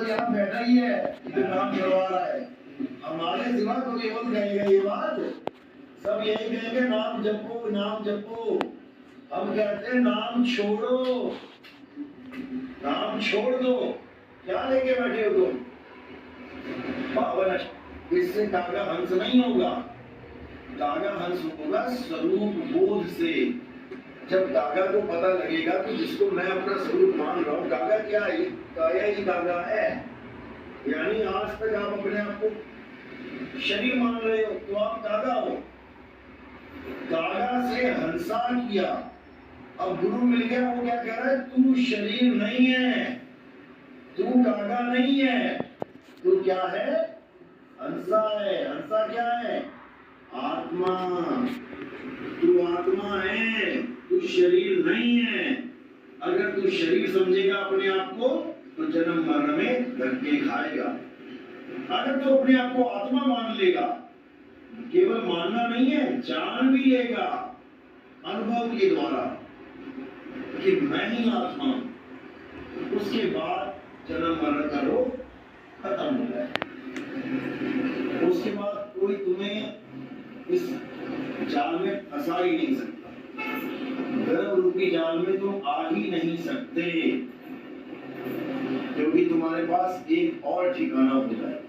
तो यहाँ बैठा ही है, जो काम करवा रहा है। हमारे सिवा तो केवल कहेगा ये बात, सब यही कहेंगे नाम जपो नाम जपो। हम कहते हैं नाम छोड़ो, नाम छोड़ दो। क्या लेके बैठे हो तुम? पावन इससे कागा हंस नहीं होगा, कागा हंस होगा स्वरूप बोध से। जब कागा को पता लगेगा कि जिसको मैं अपना स्वरूप मान रहा हूँ, कागा क्या है? काया ही कागा है। यानी आज तक आप अपने आप को शरीर मान रहे हो तो आप कागा हो। कागा से हंसा किया, अब गुरु मिल गया, वो क्या कह रहा है? तू शरीर नहीं है, तू कागा नहीं है, तू क्या है? हंसा है। हंसा क्या है? आत्मा। तू आत्मा है, तू शरीर नहीं है। अगर तू शरीर समझेगा अपने आप को तो जन्म मरण में धक्के खाएगा। अगर तू अपने आप को आत्मा मान लेगा, केवल मानना नहीं है, जान भी लेगा अनुभव के द्वारा कि मैं ही आत्मा, उसके बाद जन्म मरण का रोग खत्म हो जाए। उसके बाद कोई तुम्हें इस जाल में फंसा ही नहीं सकता। गर्भ रूपी जाल में तुम आ ही नहीं सकते, क्योंकि तुम्हारे पास एक और ठिकाना होता है।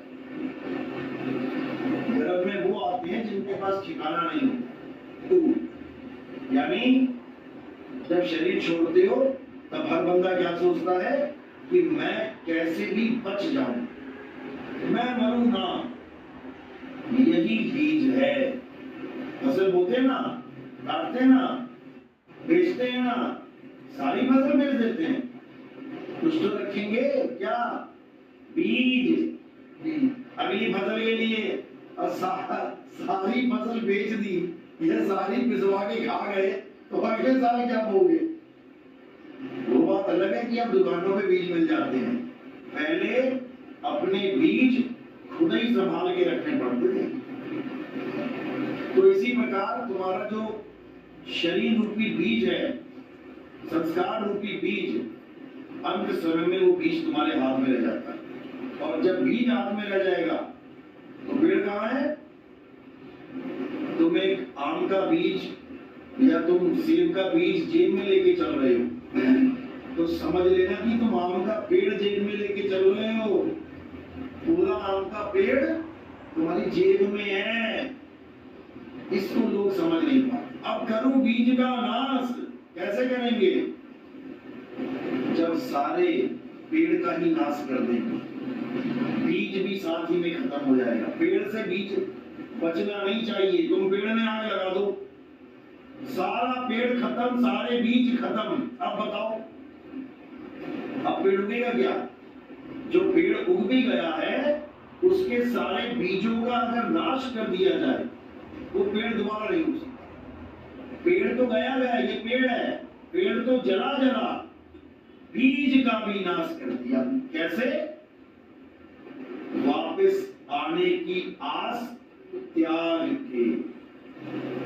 गर्भ में वो आते हैं जिनके पास ठिकाना नहीं होता। तो यानी जब शरीर छोड़ते हो तब हर बंदा क्या सोचता है कि मैं कैसे भी बच जाऊं, मैं मरूं ना। यही बीज है। फसल बोते ना, काटते ना, बेचते हैं ना, सारी फसल बेच देते हैं। कुछ तो रखेंगे क्या? बीज अगली फसल के लिए। और सारी फसल बेच दी, ये सारी पिसवा के खा गए तो अगले साल क्या बोगे? वो बात अलग है कि अब दुकानों पे बीज मिल जाते हैं। पहले अपने बीज खुद ही संभाल के रखने पड़ते थे। तो इसी प्रकार तुम्हारा जो शरीर रूपी बीज है, संस्कार रूपी बीज, अंत समय में वो बीज तुम्हारे हाथ में रह जाता है। और जब बीज हाथ में रह जाएगा तो पेड़ कहाँ है? तुम एक आम का बीज या तुम सेब का बीज जेब में लेके चल रहे हो तो समझ लेना कि तुम आम का पेड़ जेब में लेके चल रहे हो। पूरा आम का पेड़ तुम्हारी जेब में है। इसको लोग समझ नहीं पाते। अब करो बीज का नाश। कैसे करेंगे? जब सारे पेड़ का ही नाश कर देंगे, बीज भी साथ ही में खत्म हो जाएगा। पेड़ से बीज बचना नहीं चाहिए। तुम पेड़ में आग लगा दो, सारा पेड़ खत्म, सारे बीज खत्म। अब बताओ, अब पेड़ उगेगा क्या? जो पेड़ उग भी गया है उसके सारे बीजों का अगर नाश कर दिया जाए वो पेड़ दोबारा नहीं उग सकता। पेड़ तो गया गया, ये पेड़ है, पेड़ तो जला जला, बीज का भी नाश कर दिया। कैसे? वापस आने की आस त्याग के।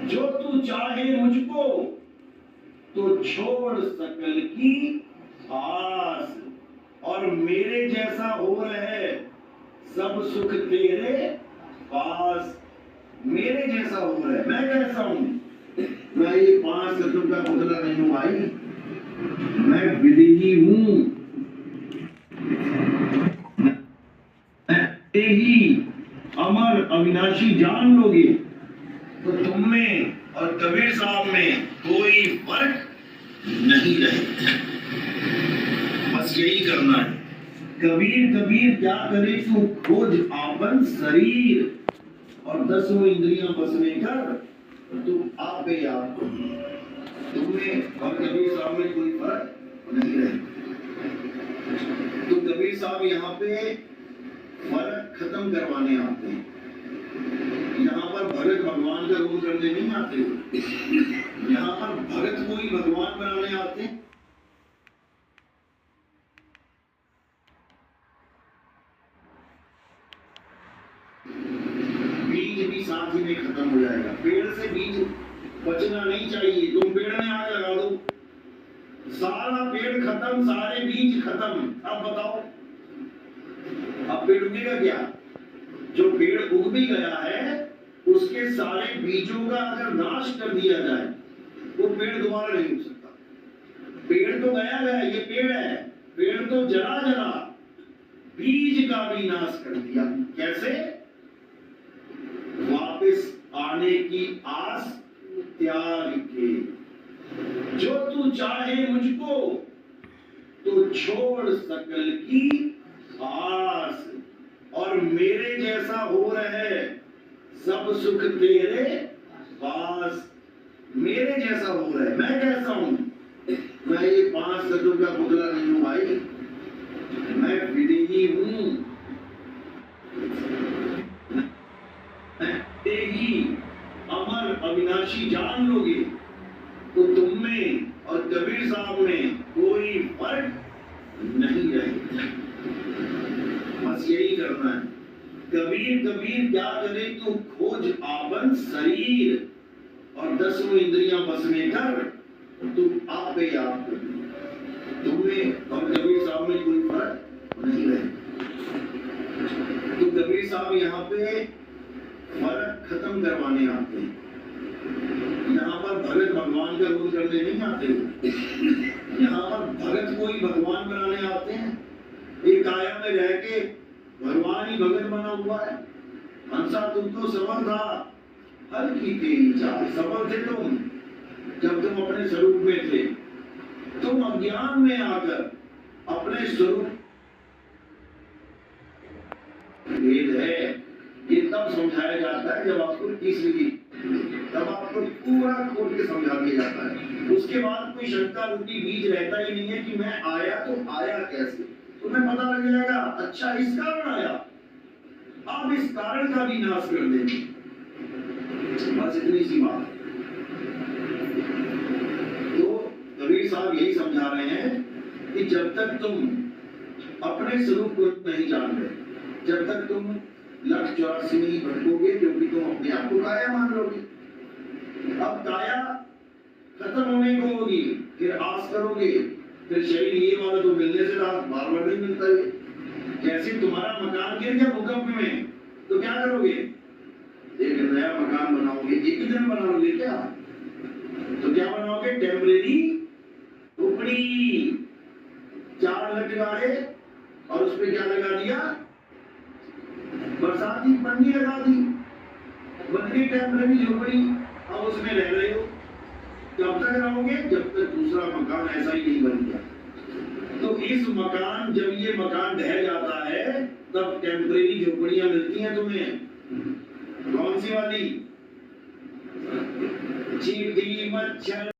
जो तू चाहे मुझको तो छोड़ सकल की आस, और मेरे जैसा हो रहे सब सुख तेरे पास। मेरे जैसा हो रहे, मैं कैसा हूं? मैं ये 5 लड्डू का पुतला नहीं हूं भाई, मैं विदेही हूं। ही अमर अविनाशी जान लोगे तो तुम में और कबीर साहब में कोई फर्क नहीं रहेगा। बस यही करना है। कबीर कबीर क्या करे तू खोज आपन शरीर, और 10 इंद्रियां बस में कर तो आप गए आप। तुम्हें और कबीर साहब में कोई फर्क नहीं रहेगा। तो कबीर साहब यहाँ पे फर्क खत्म करवाने आते हैं। यहाँ पर भगत भगवान का रोल करने नहीं आते। यहाँ पर भगत को ही भगवान बनाने आते हैं। बीज भी साथ ही में खत्म हो जाएगा। पेड़ से बीज बचना नहीं चाहिए। तुम पेड़ में आग लगा दो, सारा पेड़ खत्म, सारे बीज खत्म। अब बताओ अब पेड़ उगेगा क्या? जो पेड़ उग भी गया है उसके सारे बीजों का अगर नाश कर दिया जाए वो पेड़ दोबारा नहीं उग सकता। पेड़ तो गया, ये पेड़ है, पेड़ तो जरा बीज का भी नाश कर दिया। कैसे? वापस आने की आस त्याग के। जो तू चाहे मुझको तो छोड़ सकल की आस, और मेरे जैसा हो रहे सब सुख तेरे पास। मेरे जैसा हो रहे, मैं कैसा हूं? मैं ये 5 सदों का पुतला नहीं हूं भाई, मैं विदेही हूं। ही अमर अविनाशी जान लोगे तो तुम में और कबीर साहब में कोई फर्क नहीं रहेगा। बस यही करना है। कबीर कबीर क्या करे तू खोज आपन शरीर, और 10 इंद्रियां बस में कर तू आप पे आप कर। तुम्हें और कबीर साहब में कोई फर्क नहीं रहेगा। तो कबीर साहब यहाँ पे फर्क खत्म करवाने आते हैं। यहाँ पर भगत भगवान का रोल करने नहीं आते। यहाँ पर भगत को ही भगवान बनाने आते हैं। एक काया में रह के भगवान ही भगत बना हुआ है। हंसा तुम तो सफल था, हल की तेरी चाल। सफल थे तुम जब तुम अपने स्वरूप में थे। तुम अज्ञान में आकर अपने स्वरूप भेद है ये तब समझाया जाता है जब आपको तीसरी, तब आपको पूरा खोल के समझा दिया जाता है। उसके बाद कोई शंका रूपी बीज रहता ही नहीं है कि मैं आया तो आया कैसे। तुम्हें पता लग जाएगा अच्छा इस कारण आया, अब इस कारण का भी नाश कर देंगे। बस इतनी सी बात। तो कबीर साहब यही समझा रहे हैं कि जब तक तुम अपने स्वरूप को नहीं जान रहे, जब तक तुम 184 में ही भटकोगे, क्योंकि तुम अपने आप को काया मान लोगे। अब काया खत्म होने को होगी, फिर आस करोगे, फिर शरीर ये वाला तो मिलने से बार बार नहीं मिलता है। जैसे तुम्हारा मकान गिर गया भूकंप में तो क्या करोगे? एक नया मकान बनाओगे। एक ही दिन बनाओगे क्या? तो क्या बनाओगे? टेम्परेरी झोपड़ी। 4 लट गाड़े और उस पर क्या लगा दिया? बरसाती पन्नी लगा दी, बन गई टेम्परेरी झोपड़ी। अब उसमें रह रहे हो। कब तक रहोगे? जब तक दूसरा मकान ऐसा ही नहीं बन गया। तो इस मकान, जब ये मकान ढह जाता है तब टेम्परेरी झोपड़ियां मिलती हैं तुम्हें। कौन सी वाली? चींटी मच्छर